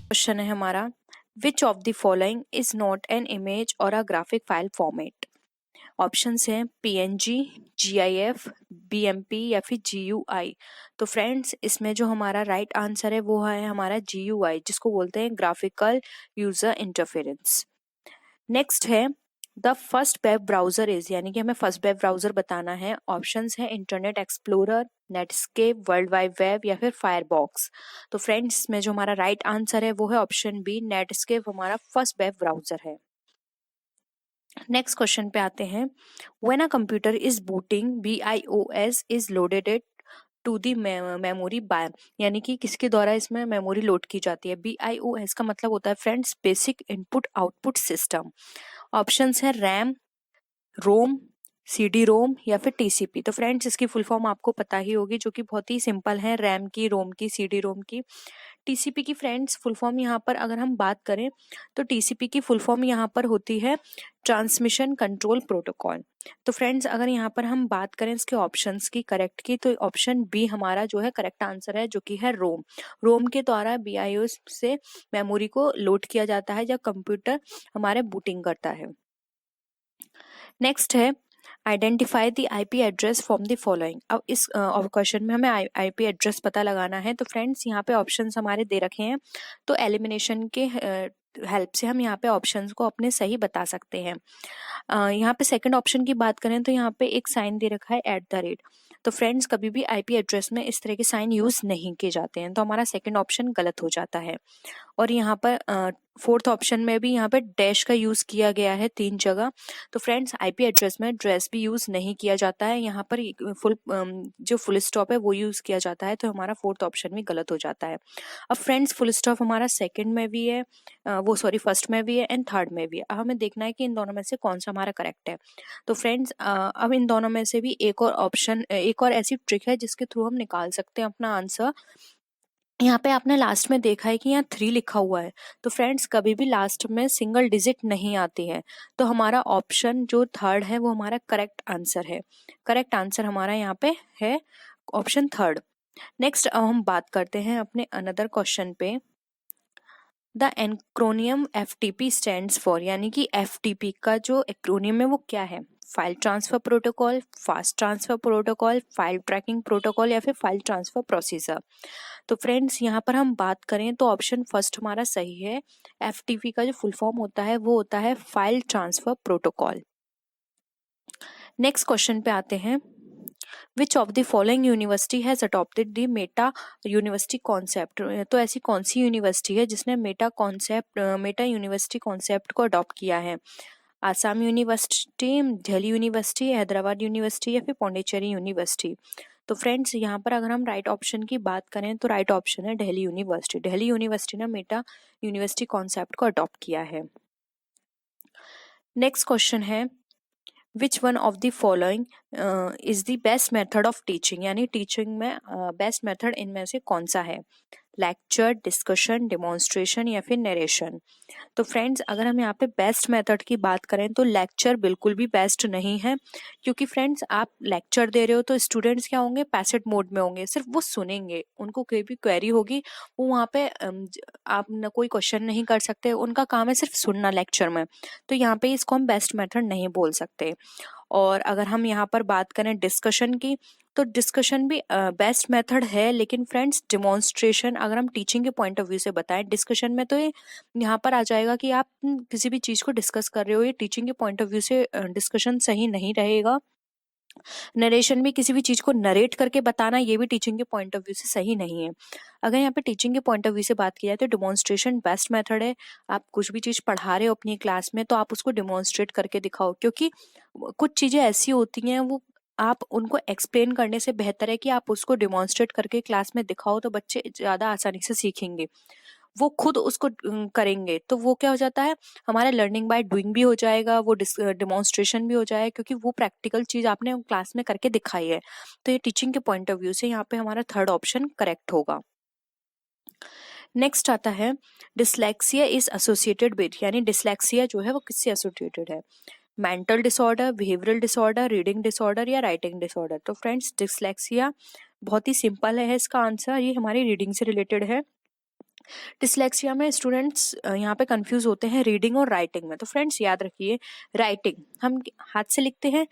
Question है हमारा, which of the following is not an image or a graphic file format. Options हैं PNG, GIF, BMP या फिर GUI. तो friends इसमें जो हमारा राइट आंसर है वो है हमारा जीयूआई, जिसको बोलते हैं ग्राफिकल यूजर इंटरफेरेंस। नेक्स्ट है the first web browser is, यानी कि हमें फर्स्ट वेब ब्राउजर बताना है। ऑप्शंस है internet explorer, Netscape, world wide web या फिर फायरबॉक्स। तो फ्रेंड्स में जो हमारा राइट आंसर है वो है ऑप्शन बी, नेटस्केप हमारा फर्स्ट वेब ब्राउजर है। नेक्स्ट क्वेश्चन पे आते हैं, when a computer is booting BIOS is loaded it to the memory by, यानी कि किसके द्वारा इसमें मेमोरी लोड की जाती है। BIOS का मतलब होता है friends basic input output system. Options है रैम, रोम, CD रोम या फिर TCP। तो फ्रेंड्स इसकी फुल फॉर्म आपको पता ही होगी, जो कि बहुत ही सिंपल है, रैम की, रोम की, CD रोम की। TCP की फ्रेंड्स फुल फॉर्म यहाँ पर अगर हम बात करें तो TCP की फुल फॉर्म यहाँ पर होती है ट्रांसमिशन कंट्रोल प्रोटोकॉल। तो फ्रेंड्स अगर यहाँ पर हम बात करें इसके ऑप्शंस की करेक्ट की, तो ऑप्शन बी हमारा जो है करेक्ट आंसर है, जो कि है रोम। रोम के द्वारा BIOS से मेमोरी को लोड किया जाता है जब कंप्यूटर हमारे बूटिंग करता है। नेक्स्ट है identify the IP address from the following. अब इस क्वेश्चन में हमें IP एड्रेस पता लगाना है। तो फ्रेंड्स यहाँ पे ऑप्शंस हमारे दे रखे हैं, तो एलिमिनेशन के हेल्प से हम यहाँ पे ऑप्शंस को अपने सही बता सकते हैं। यहाँ पे सेकंड ऑप्शन की बात करें तो यहाँ पे एक साइन दे रखा है @ तो फ्रेंड्स कभी भी IP एड्रेस में इस तरह के साइन यूज नहीं किए जाते हैं, तो हमारा सेकंड ऑप्शन गलत हो जाता है। और यहाँ पर फोर्थ ऑप्शन में भी यहाँ पे डैश का यूज किया गया है 3 जगह। तो फ्रेंड्स IP एड्रेस में ड्रेस भी यूज नहीं किया जाता है, यहाँ पर जो फुल स्टॉप है वो यूज किया जाता है, तो हमारा फोर्थ ऑप्शन भी गलत हो जाता है। अब फ्रेंड्स फुल स्टॉप हमारा सेकंड में भी है, फर्स्ट में भी है एंड थर्ड में भी है। अब हमें देखना है कि इन दोनों में से कौन सा हमारा करेक्ट है। तो फ्रेंड्स अब इन दोनों में से भी एक और ऐसी ट्रिक है जिसके थ्रू हम निकाल सकते हैं अपना आंसर। यहाँ पे आपने लास्ट में देखा है कि यहाँ 3 लिखा हुआ है, तो फ्रेंड्स कभी भी लास्ट में सिंगल डिजिट नहीं आती है, तो हमारा ऑप्शन जो थर्ड है वो हमारा करेक्ट आंसर है। करेक्ट आंसर हमारा यहाँ पे है ऑप्शन थर्ड। नेक्स्ट अब हम बात करते हैं अपने अनदर क्वेश्चन पे। The acromion FTP stands for, यानी कि FTP का जो एक्रोनियम है वो क्या है। File transfer protocol, fast transfer protocol, file tracking protocol या फिर फाइल ट्रांसफर प्रोसीजर। तो फ्रेंड्स यहाँ पर हम बात करें तो ऑप्शन फर्स्ट हमारा सही है। FTP का जो फुल फॉर्म होता है वो होता है file transfer protocol. Next question पे आते हैं, विच of the following university has adopted the Meta university concept. तो ऐसी कौन सी यूनिवर्सिटी है जिसने मेटा यूनिवर्सिटी कॉन्सेप्ट को अडॉप्ट किया है। Assam university, Delhi university, Hyderabad university या फिर पौंडीचेरी यूनिवर्सिटी। तो फ्रेंड्स यहाँ पर अगर हम राइट ऑप्शन की बात करें तो राइट ऑप्शन है दिल्ली यूनिवर्सिटी। दिल्ली यूनिवर्सिटी ने मेटा यूनिवर्सिटी कॉन्सेप्ट को अडॉप्ट किया है। नेक्स्ट क्वेश्चन है, which one of the following is the best method of teaching, यानी टीचिंग में बेस्ट मेथड इनमें से कौन सा है। लेक्चर, डिस्कशन, डेमोन्स्ट्रेशन या फिर नरेशन। तो फ्रेंड्स अगर हम यहाँ पे बेस्ट मेथड की बात करें तो लेक्चर बिल्कुल भी बेस्ट नहीं है, क्योंकि फ्रेंड्स आप लेक्चर दे रहे हो तो स्टूडेंट्स क्या होंगे, पैसिव मोड में होंगे, सिर्फ वो सुनेंगे, उनको कोई भी क्वेरी होगी वो वहाँ पे आप न कोई क्वेश्चन नहीं कर सकते, उनका काम है सिर्फ सुनना लेक्चर में। तो यहाँ पे इसको हम बेस्ट मेथड नहीं बोल सकते। और अगर हम यहाँ पर बात करें डिस्कशन की, तो डिस्कशन भी बेस्ट मेथड है, लेकिन फ्रेंड्स डिमॉन्स्ट्रेशन अगर हम टीचिंग के पॉइंट ऑफ व्यू से बताएं डिस्कशन में, तो ये यहाँ पर आ जाएगा कि आप किसी भी चीज़ को डिस्कस कर रहे हो, ये टीचिंग के पॉइंट ऑफ व्यू से डिस्कशन सही नहीं रहेगा। नरेशन भी किसी भी चीज़ को नरेट करके बताना, ये भी टीचिंग के पॉइंट ऑफ व्यू से सही नहीं है। अगर यहाँ पे टीचिंग के पॉइंट ऑफ व्यू से बात की जाए तो डिमॉन्स्ट्रेशन बेस्ट मेथड है। आप कुछ भी चीज़ पढ़ा रहे हो अपनी क्लास में तो आप उसको डिमॉन्स्ट्रेट करके दिखाओ, क्योंकि कुछ चीज़ें ऐसी होती हैं वो आप उनको एक्सप्लेन करने से बेहतर है कि आप उसको डिमॉन्स्ट्रेट करके क्लास में दिखाओ, तो बच्चे ज़्यादा आसानी से सीखेंगे, वो खुद उसको करेंगे, तो वो क्या हो जाता है हमारा लर्निंग बाय डूइंग भी हो जाएगा, वो डिमॉन्स्ट्रेशन भी हो जाएगा, क्योंकि वो प्रैक्टिकल चीज आपने क्लास में करके दिखाई है। तो ये टीचिंग के पॉइंट ऑफ व्यू से यहाँ पे हमारा थर्ड ऑप्शन करेक्ट होगा। नेक्स्ट आता है, डिसलेक्सिया इज एसोसिएटेड विद, यानी डिसलेक्सिया जो है वो किससे एसोसिएटेड है। Mental disorder, behavioural disorder, reading disorder या राइटिंग डिसऑर्डर। तो फ्रेंड्स डिसलेक्सिया बहुत ही सिंपल है इसका आंसर, ये हमारी रीडिंग से रिलेटेड है। डिसलेक्सिया में स्टूडेंट्स यहाँ पे कंफ्यूज होते हैं रीडिंग और राइटिंग में। तो फ्रेंड्स याद रखिए, राइटिंग हम हाथ से लिखते हैं,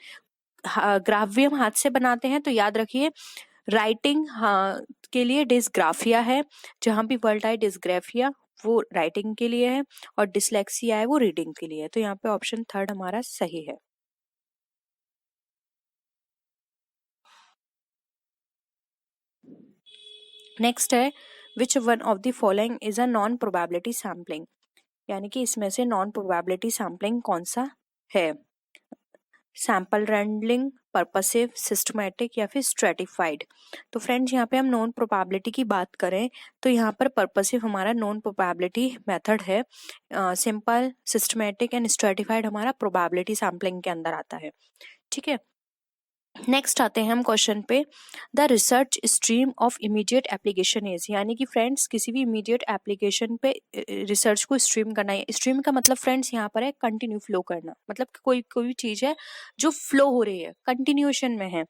ग्राफ भी हम हाथ से बनाते हैं, तो याद रखिए राइटिंग के लिए डिसग्राफिया है, जहाँ भी वर्ड आए डिसग्राफिया वो राइटिंग के लिए है, और डिसलेक्सिया है वो रीडिंग के लिए है। तो यहाँ पे ऑप्शन थर्ड हमारा सही है। नेक्स्ट है which one of the following is a non probability sampling, यानी कि इसमें से नॉन प्रोबेबिलिटी सैम्पलिंग कौन सा है? सैंपल रैंडलिंग, पर्पसिव, सिस्टमैटिक या फिर स्ट्रेटिफाइड। तो फ्रेंड्स यहाँ पे हम नॉन प्रोबेबिलिटी की बात करें तो यहाँ पर पर्पसिव हमारा नॉन प्रोबेबिलिटी मेथड है, सिंपल, सिस्टमैटिक एंड स्ट्रेटिफाइड हमारा प्रोबेबिलिटी सैम्पलिंग के अंदर आता है। ठीक है, नेक्स्ट आते हैं हम क्वेश्चन पे। The research stream of immediate application is, यानी कि फ्रेंड्स किसी भी इमीडिएट एप्लीकेशन पे रिसर्च को स्ट्रीम करना है। स्ट्रीम का मतलब फ्रेंड्स यहाँ पर है कंटिन्यू फ्लो करना, मतलब कोई कोई चीज है जो फ्लो हो रही है, कंटिन्यूएशन में है,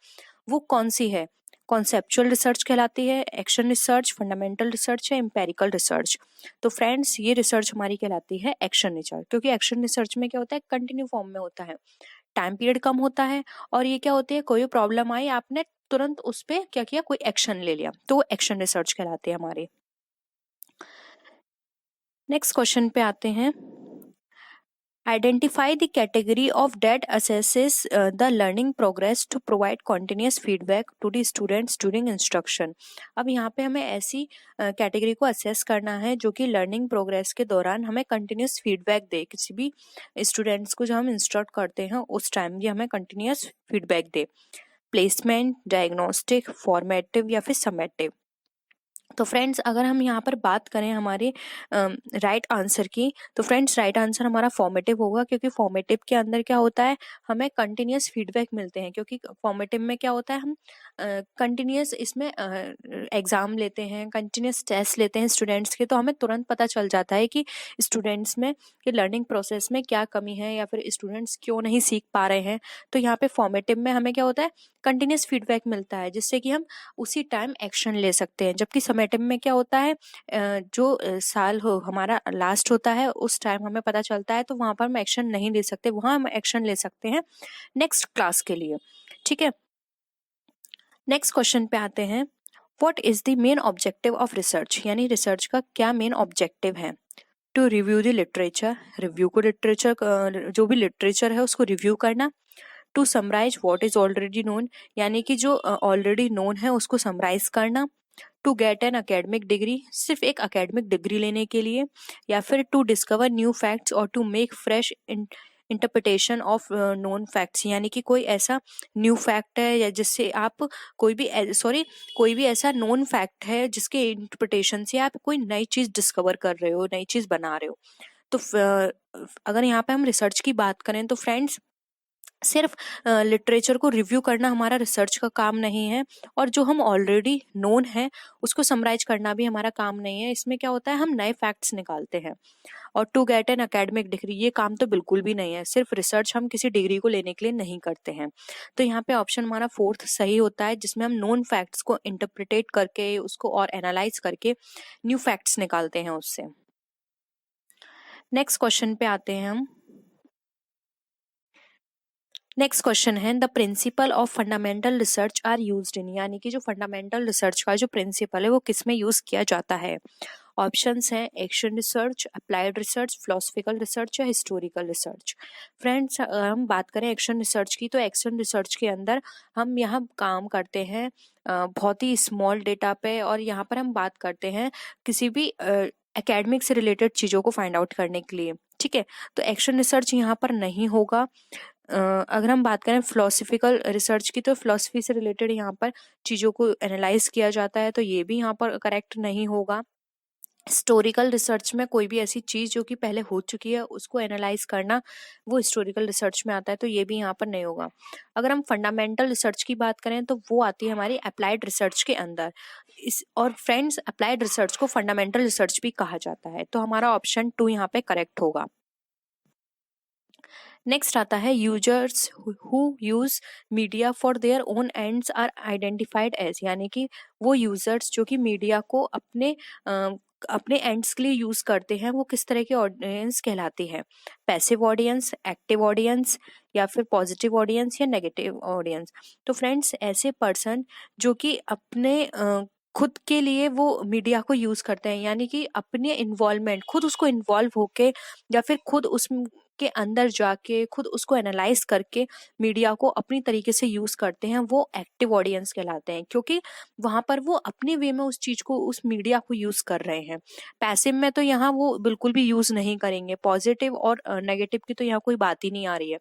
वो कौन सी है? कॉन्सेप्चुअल रिसर्च कहलाती है, एक्शन रिसर्च, फंडामेंटल रिसर्च है, एम्पेरिकल रिसर्च। तो फ्रेंड्स ये रिसर्च हमारी कहलाती है एक्शन रिसर्च, क्योंकि एक्शन रिसर्च में क्या होता है, कंटिन्यू फॉर्म में होता है, टाइम पीरियड कम होता है, और ये क्या होती है, कोई प्रॉब्लम आई आपने तुरंत उस पर क्या किया, कोई एक्शन ले लिया, तो एक्शन रिसर्च कहलाते हैं हमारे। नेक्स्ट क्वेश्चन पे आते हैं। Identify the category of that assesses the learning progress to provide continuous feedback to the students during instruction. अब यहाँ पे हमें ऐसी कैटेगरी को असेस करना है जो कि लर्निंग प्रोग्रेस के दौरान हमें कंटिन्यूस फीडबैक दे, किसी भी स्टूडेंट्स को जब हम इंस्ट्रक्ट करते हैं उस टाइम भी हमें कंटिन्यूस फीडबैक दे। प्लेसमेंट, डायग्नोस्टिक, फॉर्मेटिव या फिर समेटिव। तो फ्रेंड्स अगर हम यहाँ पर बात करें हमारे राइट आंसर की, तो फ्रेंड्स राइट आंसर हमारा फॉर्मेटिव होगा, क्योंकि फॉर्मेटिव के अंदर क्या होता है, हमें कंटिन्यूस फीडबैक मिलते हैं, क्योंकि फॉर्मेटिव में क्या होता है, हम कंटिन्यूस इसमें एग्जाम लेते हैं, कंटिन्यूस टेस्ट लेते हैं स्टूडेंट्स के, तो हमें तुरंत पता चल जाता है कि स्टूडेंट्स में कि लर्निंग प्रोसेस में क्या कमी है या फिर स्टूडेंट्स क्यों नहीं सीख पा रहे हैं। तो यहाँ पे फॉर्मेटिव में हमें क्या होता है, कंटिन्यूस फीडबैक मिलता है, जिससे कि हम उसी टाइम एक्शन ले सकते हैं। जबकि समेटिव में क्या होता है, जो साल हो हमारा लास्ट होता है उस टाइम हमें पता चलता है, तो वहां पर हम एक्शन नहीं ले सकते, वहां हम एक्शन ले सकते हैं नेक्स्ट क्लास के लिए। ठीक है, नेक्स्ट क्वेश्चन पे आते हैं। What is the main objective of research, यानी रिसर्च का क्या मेन ऑब्जेक्टिव है? To review the literature, review को लिटरेचर, जो भी लिटरेचर है उसको रिव्यू करना। To summarize what is already known, यानी कि जो ऑलरेडी नोन है उसको समराइज करना। To get an academic degree, सिर्फ एक अकेडमिक डिग्री लेने के लिए। या फिर टू डिस्कवर न्यू फैक्ट्स और to make fresh interpretation of known facts, यानी कि कोई ऐसा न्यू फैक्ट है या जिससे आप कोई भी ऐसा नोन फैक्ट है जिसके इंटरप्रिटेशन से आप कोई नई चीज डिस्कवर कर रहे हो, नई चीज बना रहे हो। तो अगर यहाँ पे हम रिसर्च की बात करें तो फ्रेंड्स सिर्फ लिटरेचर को रिव्यू करना हमारा रिसर्च का काम नहीं है, और जो हम ऑलरेडी नोन है उसको समराइज करना भी हमारा काम नहीं है। इसमें क्या होता है, हम नए फैक्ट्स निकालते हैं। और to get an academic degree, ये काम तो बिल्कुल भी नहीं है, सिर्फ रिसर्च हम किसी डिग्री को लेने के लिए नहीं करते हैं। तो यहाँ पे ऑप्शन हमारा फोर्थ सही होता है, जिसमें हम नोन फैक्ट्स को इंटरप्रिटेट करके उसको और एनालाइज करके न्यू फैक्ट्स निकालते हैं उससे। नेक्स्ट क्वेश्चन पे आते हैं हम। नेक्स्ट क्वेश्चन है, the principle of fundamental research are used in, यानी कि जो फंडामेंटल रिसर्च का जो प्रिंसिपल है वो किस में यूज किया जाता है? ऑप्शंस हैं action research, applied research, philosophical research या हिस्टोरिकल रिसर्च। फ्रेंड्स हम बात करें एक्शन रिसर्च की, तो एक्शन रिसर्च के अंदर हम यहाँ काम करते हैं बहुत ही स्मॉल डेटा पे, और यहाँ पर हम बात करते हैं किसी भी एकेडमिक से रिलेटेड चीज़ों को फाइंड आउट करने के लिए। ठीक है, तो एक्शन रिसर्च यहाँ पर नहीं होगा। अगर हम बात करें फिलोसफिकल रिसर्च की, तो फिलोसफी से रिलेटेड यहाँ पर चीज़ों को एनालाइज किया जाता है, तो ये भी यहाँ पर करेक्ट नहीं होगा। हिस्टोरिकल रिसर्च में कोई भी ऐसी चीज़ जो कि पहले हो चुकी है उसको एनालाइज करना, वो हिस्टोरिकल रिसर्च में आता है, तो ये भी यहाँ पर नहीं होगा। अगर हम फंडामेंटल रिसर्च की बात करें तो वो आती है हमारी अप्लाइड रिसर्च के अंदर। और फ्रेंड्स अप्लाइड रिसर्च को फंडामेंटल रिसर्च भी कहा जाता है, तो हमारा ऑप्शन 2 यहाँ पे करेक्ट होगा। नेक्स्ट आता है, users who use media for their own ends are identified as, यानी कि वो यूजर्स जो कि मीडिया को अपने अपने एंड्स के लिए यूज करते हैं वो किस तरह की ऑडियंस कहलाती है? पैसिव ऑडियंस, एक्टिव ऑडियंस, या फिर पॉजिटिव ऑडियंस या नेगेटिव ऑडियंस? तो फ्रेंड्स, ऐसे पर्सन जो कि अपने खुद के लिए वो मीडिया को यूज करते हैं, यानी कि अपने इन्वॉल्वमेंट, खुद उसको इन्वॉल्व होके या फिर खुद उसके अंदर जाके खुद उसको एनालाइज करके मीडिया को अपनी तरीके से यूज करते हैं, वो एक्टिव ऑडियंस कहलाते हैं, क्योंकि वहां पर वो अपने वे में उस चीज को, उस मीडिया को यूज कर रहे हैं। पैसिव में तो यहाँ वो बिल्कुल भी यूज नहीं करेंगे। पॉजिटिव और नेगेटिव की तो यहाँ कोई बात ही नहीं आ रही है।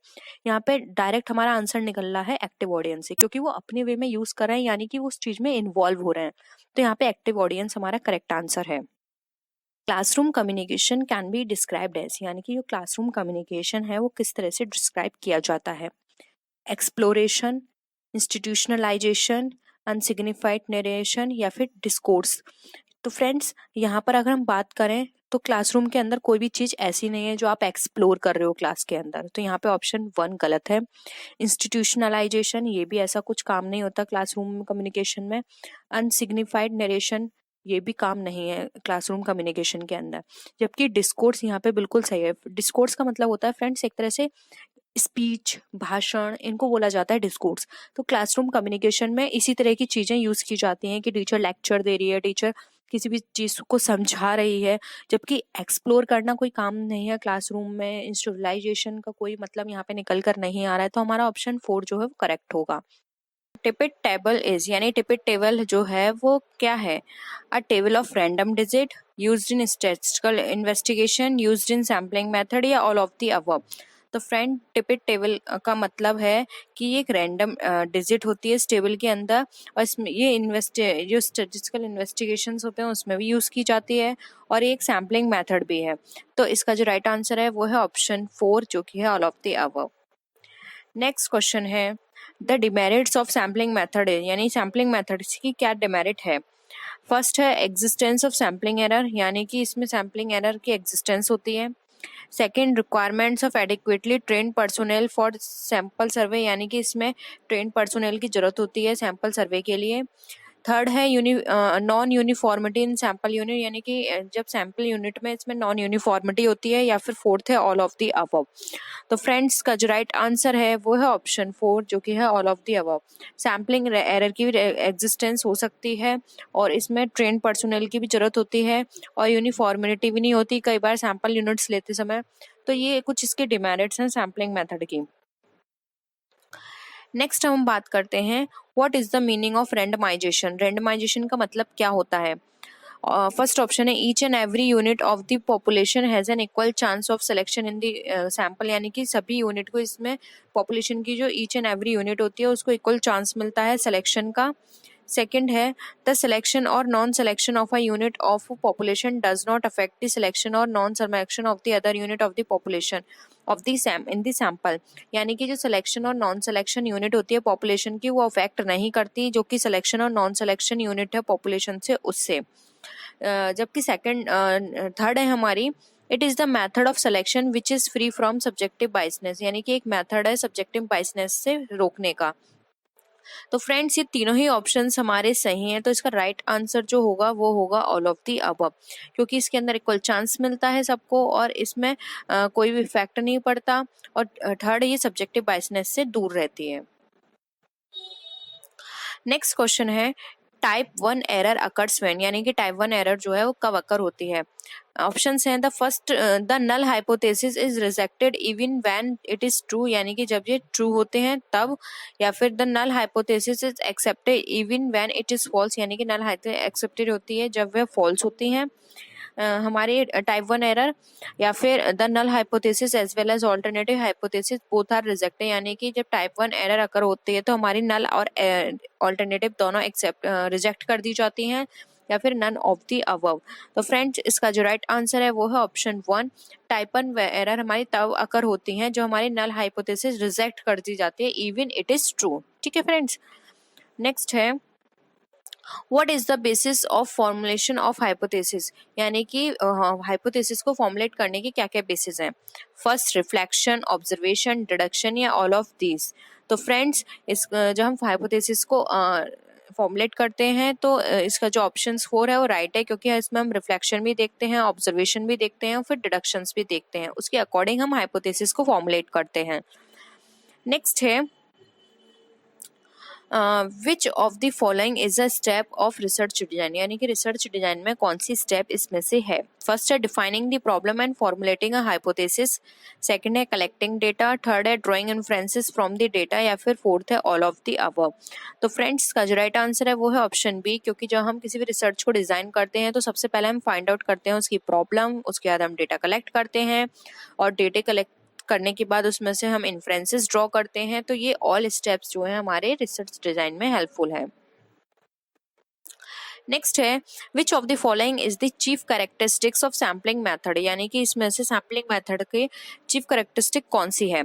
यहाँ पे डायरेक्ट हमारा आंसर निकल रहा है एक्टिव ऑडियंस से, क्योंकि वो अपने वे में यूज कर रहे हैं, यानी कि वो उस चीज में इन्वॉल्व हो रहे हैं। तो यहाँ पे एक्टिव ऑडियंस हमारा करेक्ट आंसर है। Classroom communication can be described as, यानी कि जो क्लासरूम कम्युनिकेशन है वो किस तरह से डिस्क्राइब किया जाता है? एक्सप्लोरेशन, इंस्टीट्यूशनलाइजेशन, अनसिग्निफाइड नरेशन, या फिर डिस्कोर्स? तो फ्रेंड्स, यहाँ पर अगर हम बात करें तो क्लासरूम के अंदर कोई भी चीज ऐसी नहीं है जो आप एक्सप्लोर कर रहे हो क्लास के अंदर, तो यहाँ पे ऑप्शन 1 गलत है। इंस्टीट्यूशनलाइजेशन, ये भी ऐसा कुछ काम नहीं होता क्लासरूम कम्युनिकेशन में। अनसिग्निफाइड नरेशन, ये भी काम नहीं है क्लासरूम कम्युनिकेशन के अंदर। जबकि डिस्कोर्स यहाँ पे बिल्कुल सही है। डिस्कोर्स का मतलब होता है फ्रेंड्स एक तरह से स्पीच, भाषण, इनको बोला जाता है डिस्कोर्स। तो क्लासरूम कम्युनिकेशन में इसी तरह की चीजें यूज की जाती हैं कि टीचर लेक्चर दे रही है, टीचर किसी भी चीज को समझा रही है, जबकि एक्सप्लोर करना कोई काम नहीं है क्लासरूम में। इंस्टीट्यूशनलाइजेशन का कोई मतलब यहाँ पे निकल कर नहीं आ रहा है, तो हमारा ऑप्शन 4 जो है वो करेक्ट होगा। टिपिट टेबल इज, यानी टिपिट टेबल जो है वो क्या है? अ table of random digit used in statistical investigation, used in sampling method, या ऑल ऑफ द अबव? तो फ्रेंड, टिपिट टेबल का मतलब है कि ये एक रैंडम डिजिट होती है इस टेबल के अंदर, और इसमें ये जो स्टैटिस्टिकल इन्वेस्टिगेशंस होते हैं उसमें भी यूज की जाती है, और ये एक सैम्पलिंग मेथड भी है। तो इसका जो राइट आंसर है वो है ऑप्शन 4, जो कि है all of the above. Next question है the demerits of sampling method, यानी सैम्पलिंग मेथड की क्या डिमेरिट है? फर्स्ट है एग्जिस्टेंस ऑफ सैम्पलिंग एरर, यानी कि इसमें सैम्पलिंग एरर की एग्जिस्टेंस होती है। Second, requirements of adequately train personnel for sample survey, यानी कि इसमें ट्रेन पर्सोनेल की जरूरत होती है सैंपल सर्वे के लिए। थर्ड है नॉन यूनिफॉर्मिटी इन सैंपल यूनिट, यानी कि जब सैंपल यूनिट में इसमें नॉन यूनिफॉर्मिटी होती है। या फिर फोर्थ है ऑल ऑफ द अबव। तो फ्रेंड्स, का जो राइट आंसर है वो है ऑप्शन 4, जो कि है all of the above. Sampling error की भी एग्जिस्टेंस हो सकती है, और इसमें ट्रेन पर्सोनेल की भी जरूरत होती है, और यूनिफॉर्मिटी भी नहीं होती कई बार सैंपल यूनिट्स लेते समय। तो ये कुछ इसके डिमेरिट्स हैं सैम्पलिंग मेथड की। नेक्स्ट हम बात करते हैं what is the meaning of randomization. Randomization का मतलब क्या होता है? फर्स्ट ऑप्शन है each and every unit of the population has an equal chance of selection in the sample, यानी कि सभी यूनिट को, इसमें पॉपुलेशन की जो ईच एंड एवरी यूनिट होती है उसको इक्वल चांस मिलता है सिलेक्शन का। सेकेंड है the selection or non selection of a unit of population does not affect the selection or non selection of the other unit of the population of the in the sample, यानी कि जो selection or non selection unit होती है population की वो affect नहीं करती जो कि selection or non selection unit है पॉपुलेशन से उससे। जबकि सेकंड थर्ड है हमारी it is the method of selection which is free from subjective बाइसनेस, यानी कि एक मेथड है सब्जेक्टिव बाइसनेस से रोकने का। तो फ्रेंड्स, ये तीनों ही ऑप्शंस हमारे सही हैं, तो इसका राइट आंसर जो होगा वो होगा ऑल ऑफ द अबव, क्योंकि इसके अंदर इक्वल चांस मिलता है सबको, और इसमें कोई भी इफेक्ट नहीं पड़ता, और थर्ड ये सब्जेक्टिव बाइसनेस से दूर रहती है। नेक्स्ट क्वेश्चन है टाइप 1 एरर अकर्स व्हेन, यानी कि टाइप 1 एरर जो है वो कब अकर होती है? ऑप्शंस हैं the first, the null hypothesis is rejected even when it is true, यानी कि जब ये ट्रू होते हैं तब। या फिर the null hypothesis is accepted even when it is false, यानी कि नल हाइपोथेसिस एक्सेप्टेड होती है जब वह फॉल्स होती हैं हमारे टाइप 1 एरर। या फिर the null hypothesis as well as alternative hypothesis both are rejected, यानी कि जब टाइप 1 एरर अकर होती है तो हमारी नल और ऑल्टरनेटिव दोनों एक्सेप्ट रिजेक्ट कर दी जाती हैं, या फिर नन ऑफ द अबव। तो फ्रेंड्स, इसका जो राइट आंसर है वो है ऑप्शन 1। टाइप 1 एरर हमारी तब अकर होती हैं जो हमारी नल हाइपोथेसिस रिजेक्ट कर दी जाती है इवन इट इज ट्रू। ठीक है फ्रेंड्स, नेक्स्ट है what is the basis of formulation of hypothesis, यानी कि हाइपोथेसिस को फॉर्मुलेट करने के क्या क्या बेसिस हैं? फर्स्ट, रिफ्लेक्शन, ऑब्जर्वेशन, डिडक्शन, या ऑल ऑफ दीज? तो फ्रेंड्स, इस जब हम हाइपोथेसिस को फॉर्मुलेट करते हैं, तो इसका जो ऑप्शन 4 है वो राइट है, क्योंकि इसमें हम रिफ्लेक्शन भी देखते हैं, ऑब्जर्वेशन भी देखते हैं और फिर डिडक्शंस भी देखते हैं, उसके अकॉर्डिंग हम हाइपोथेसिस को फॉर्मुलेट करते हैं। नेक्स्ट है विच of the following is a step of research design, यानी कि रिसर्च डिजाइन में कौन सी स्टेप इसमें से है। फर्स्ट है defining the problem and formulating a hypothesis, second है कलेक्टिंग डेटा, थर्ड है drawing inferences from the data, या फिर फोर्थ है ऑल ऑफ द अबव। तो फ्रेंड्स का जो राइट आंसर है वो है ऑप्शन बी, क्योंकि जब हम किसी भी रिसर्च को डिजाइन करते हैं तो सबसे पहले हम फाइंड आउट करते हैं उसकी प्रॉब्लम, उसके बाद हम डेटा कलेक्ट करते हैं और डेटा कलेक्ट करने के बाद उसमें से हम इन्फ्रेंसेस ड्रॉ करते हैं। तो ये ऑल स्टेप्स जो है हमारे रिसर्च डिजाइन में हेल्पफुल है। नेक्स्ट है विच of the following is the chief characteristics of sampling method, यानी कि इसमें से सैम्पलिंग मेथड के चीफ कैरेक्टरिस्टिक कौन सी है।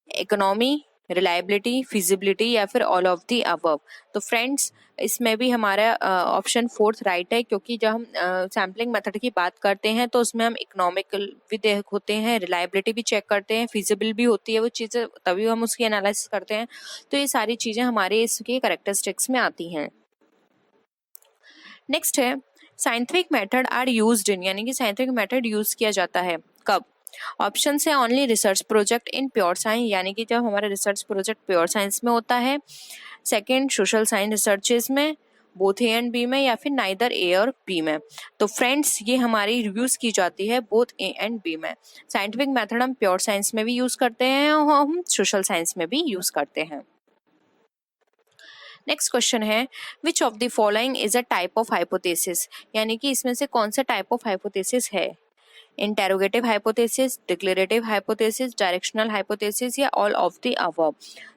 इकोनॉमी, रिलायबिलिटी, फिजिबिलिटी या फिर ऑल ऑफ दी अबव। तो फ्रेंड्स इसमें भी हमारा ऑप्शन फोर्थ राइट है, क्योंकि जब हम सैम्पलिंग मेथड की बात करते हैं तो उसमें हम इकोनॉमिकल भी होते हैं, रिलायबिलिटी भी चेक करते हैं, फिजिबल भी होती है वो चीज़ें, तभी हम उसकी एनालिसिस करते हैं। तो ये सारी चीज़ें हमारे इसके कैरेक्टरिस्टिक्स में आती हैं। नेक्स्ट है scientific method are used in, यानी कि साइंटिफिक मेथड यूज किया जाता है कब। ऑप्शन है only research project in pure science, यानी कि जब हमारा रिसर्च प्रोजेक्ट प्योर साइंस में होता है। सेकंड सोशल साइंस रिसर्चेज में, बोथ ए एंड बी में, या फिर नाइदर ए और बी में। तो फ्रेंड्स ये हमारी यूज की जाती है बोथ ए एंड बी में। साइंटिफिक मेथड हम प्योर साइंस में भी यूज करते हैं और हम सोशल साइंस में भी यूज करते हैं। नेक्स्ट क्वेश्चन है विच of the following is a type of hypothesis, यानी कि इसमें से कौन सा टाइप ऑफ हाइपोथेसिस है। Interrogative hypothesis, declarative hypothesis, directional hypothesis या ऑल ऑफ द अबव।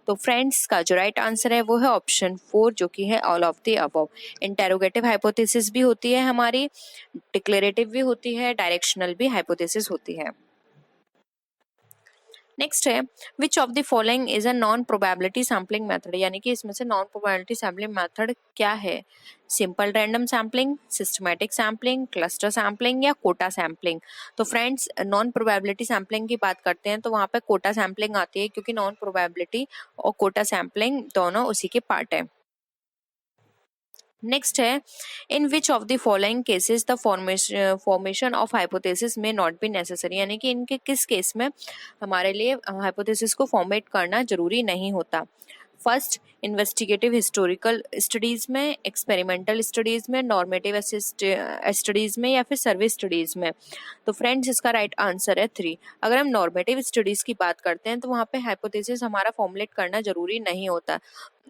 तो फ्रेंड्स का जो राइट आंसर है वो है ऑप्शन 4, जो कि है all of the above. Interrogative hypothesis भी होती है हमारी, डिक्लेरेटिव भी होती है, डायरेक्शनल भी हाइपोथेसिस होती है। नेक्स्ट है विच of the following is a non probability sampling method, यानी कि इसमें से नॉन प्रोबेबिलिटी सैम्पलिंग मेथड क्या है। Simple random sampling, systematic sampling, cluster sampling या कोटा सैम्पलिंग। तो फ्रेंड्स नॉन प्रोबेबिलिटी सैम्पलिंग की बात करते हैं तो वहाँ पे कोटा सैम्पलिंग आती है, क्योंकि नॉन प्रोबेबिलिटी और कोटा सैम्पलिंग दोनों उसी के पार्ट है। नेक्स्ट है in which of the following cases the formation of hypothesis may not be necessary, यानी कि इनके किस केस में हमारे लिए हाइपोथेसिस को फॉर्मेट करना जरूरी नहीं होता। फर्स्ट इन्वेस्टिगेटिव हिस्टोरिकल स्टडीज में, एक्सपेरिमेंटल स्टडीज में, नॉर्मेटिव स्टडीज में या फिर सर्वे स्टडीज में। तो फ्रेंड्स इसका राइट आंसर है 3। अगर हम नॉर्मेटिव स्टडीज की बात करते हैं तो वहाँ पे हाइपोथेसिस हमारा फॉर्मुलेट करना जरूरी नहीं होता।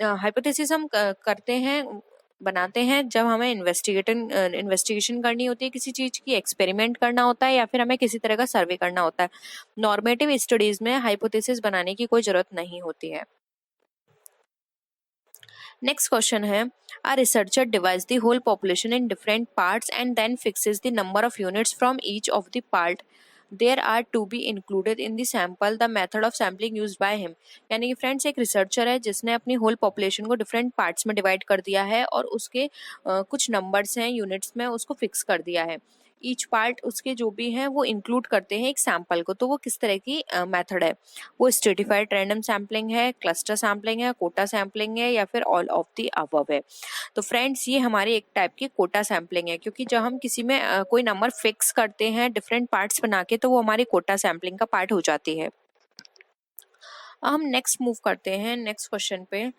हाइपोथेसिस हम करते हैं, बनाते हैं जब हमें इन्वेस्टिगेशन करनी होती है किसी चीज की, एक्सपेरिमेंट करना होता है या फिर हमें किसी तरह का सर्वे करना होता है। नॉर्मेटिव स्टडीज में हाइपोथेसिस बनाने की कोई जरूरत नहीं होती है। नेक्स्ट क्वेश्चन है a researcher divides the whole population in different parts and then fixes the number of units from each of the part there are to be included in the sample the method of sampling used by him. यानी कि friends एक researcher है जिसने अपनी whole population को different parts में divide कर दिया है और उसके कुछ नंबर्स हैं यूनिट्स में उसको फिक्स कर दिया है। ईच पार्ट उसके जो भी हैं वो इंक्लूड करते हैं एक सैंपल को। तो वो किस तरह की मेथड है, वो स्ट्रेटिफाइड रैंडम सैम्पलिंग है, क्लस्टर सैम्पलिंग है, कोटा सैम्पलिंग है या फिर ऑल ऑफ द अबव है। तो फ्रेंड्स ये हमारी एक टाइप की कोटा सैम्पलिंग है, क्योंकि जब हम किसी में कोई नंबर फिक्स करते हैं डिफरेंट पार्ट्स बना के तो वो हमारी कोटा सैम्पलिंग का पार्ट हो जाती है। हम नेक्स्ट मूव करते हैं नेक्स्ट क्वेश्चन पे।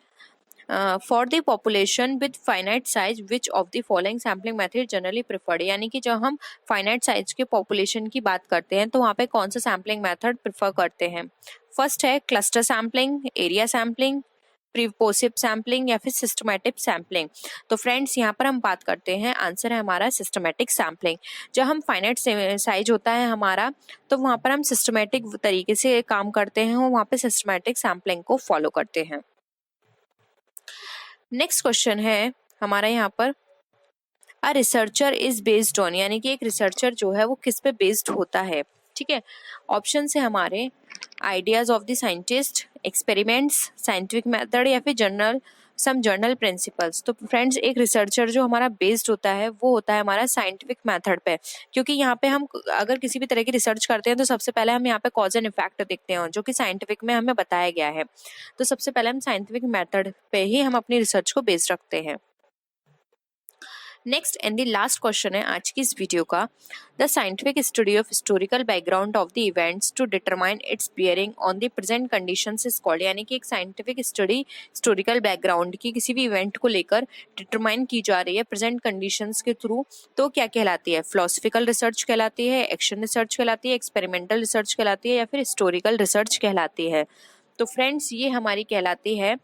For the population with finite size which of the following sampling method generally preferred, यानी कि जब हम फाइनाइट साइज के पॉपुलेशन की बात करते हैं तो वहाँ पे कौन सा सैम्पलिंग मेथड प्रेफर करते हैं। फर्स्ट है cluster sampling, area sampling, purposive sampling या फिर सिस्टमैटिक सैम्पलिंग। तो फ्रेंड्स यहाँ पर हम बात करते हैं, आंसर है हमारा सिस्टमैटिक सैम्पलिंग। जब हम फाइनाइट साइज होता है हमारा तो वहाँ पर हम सिस्टमैटिक तरीके से काम करते हैं और वहाँ पे सिस्टमैटिक सैम्पलिंग को फॉलो करते हैं। नेक्स्ट क्वेश्चन है हमारा यहाँ पर a researcher is based on, यानी कि एक रिसर्चर जो है वो किस पे बेस्ड होता है। ठीक है, ऑप्शन है हमारे ideas of the scientist, experiments, scientific method या फिर जनरल सम जर्नल प्रिंसिपल्स। तो फ्रेंड्स एक रिसर्चर जो हमारा बेस्ड होता है वो होता है हमारा साइंटिफिक मेथड पे, क्योंकि यहाँ पे हम अगर किसी भी तरह की रिसर्च करते हैं तो सबसे पहले हम यहाँ पे कॉज एंड इफेक्ट देखते हैं जो कि साइंटिफिक में हमें बताया गया है। तो सबसे पहले हम साइंटिफिक मेथड पे ही हम अपनी रिसर्च को बेस्ड रखते हैं। Next and the last question है आज की इस वीडियो का, the scientific study of historical background of the events to determine its bearing on the present conditions is called. यानी कि एक साइंटिफिक स्टडी हिस्टोरिकल बैकग्राउंड की किसी भी इवेंट को लेकर डिटरमाइन की जा रही है प्रेजेंट कंडीशंस के थ्रू, तो क्या कहलाती है? फिलोसफिकल रिसर्च कहलाती है, एक्शन रिसर्च कहलाती है, एक्सपेरिमेंटल रिसर्च कहलाती है, या फिर हिस्टोरिकल रिसर्च कहलाती है? तो फ्रेंड्स ये हमारी कहलाती है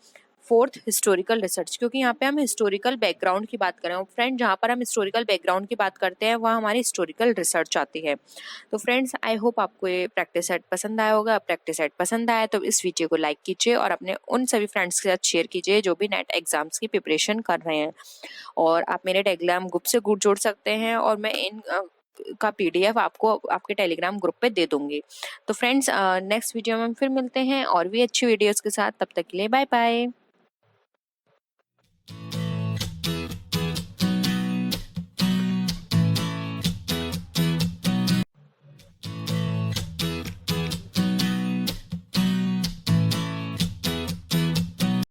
फोर्थ हिस्टोरिकल रिसर्च, क्योंकि यहाँ पे हम हिस्टोरिकल बैकग्राउंड की बात कर रहे हैं। फ्रेंड जहाँ पर हम हिस्टोरिकल बैकग्राउंड की बात करते हैं वहाँ हमारी हिस्टोरिकल रिसर्च आती है। तो फ्रेंड्स आई होप आपको ये प्रैक्टिस सेट पसंद आया होगा। प्रैक्टिस सेट पसंद आया तो इस वीडियो को लाइक कीजिए और अपने उन सभी फ्रेंड्स के साथ शेयर कीजिए जो भी नेट एग्जाम्स की प्रिपरेशन कर रहे हैं। और आप मेरे टेलीग्राम ग्रुप से जुड़ सकते हैं और मैं इन का PDF आपको आपके टेलीग्राम ग्रुप पे दे दूंगी। तो फ्रेंड्स नेक्स्ट वीडियो में फिर मिलते हैं और भी अच्छी वीडियोस के साथ। तब तक के लिए बाय बाय।